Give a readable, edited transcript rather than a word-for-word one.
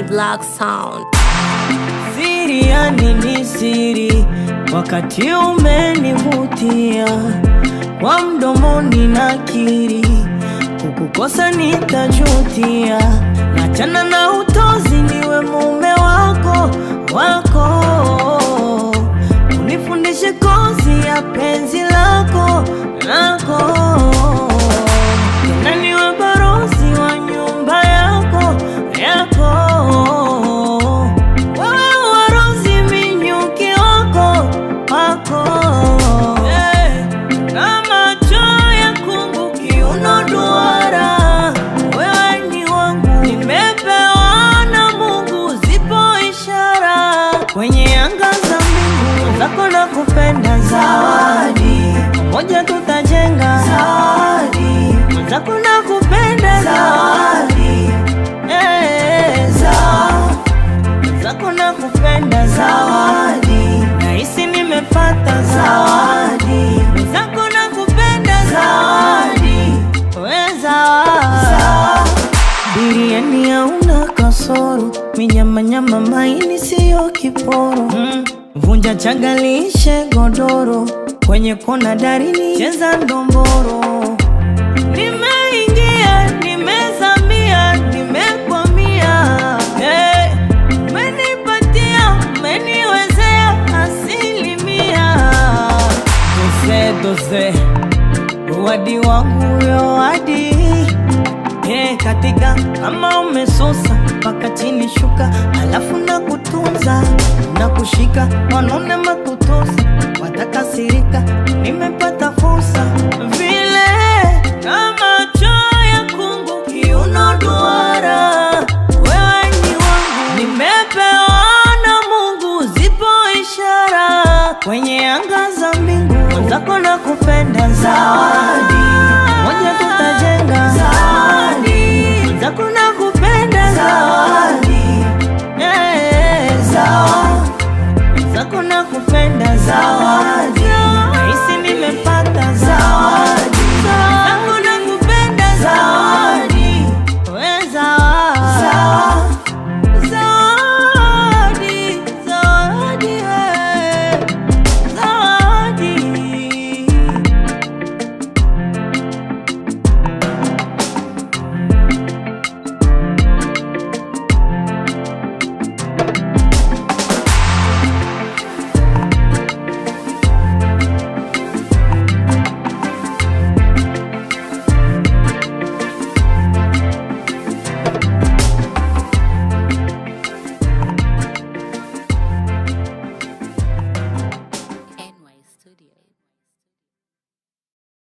Black Sound. Siri ya nini siri, wakati umenivutia kwa mdomoni nakiri, kukukosa nitajutia. Nachana na utozi, niwe mume wako unifundishe kozi ya penzi lako tena niwe barozi wa nyumba yako wewe warozi minyuki wako na macho ya kungu kiuno duara. Wewe ni wangu, nimepewa na Mungu, zipo ishara kwenye anga za mbingu zako na kupenda. Zawadi moja tutajenga, zawadi zako na kupenda. Zawadi zako na kupenda. Zawadi nahisi nimepata. Zawadi zako na kupenda. Zawadi biriani hauna kasoro, minyamanyama maini siyo kiporo. Vunja chagalishe godoro, kwenye kona darini cheza ndomboro. Nimeingia, nimezamia, nimekwamia. Umenipatia, umeniwezea asilimia. Doze, wadi wangu yo wadi. Katika kama umesosa paka chini shuka, alafu na kutunza na kushika. Wanone makutosa watakasirika, nimepata fursa vile na macho ya kungu kiuno duara. Wewe ni wangu, nimepewa na Mungu, zipo ishara kwenye anga za mbingu zako na kupenda. Zawadi moja tutajenga, zawadi zako na kupenda. Zawadi zako na kupenda. Zawadi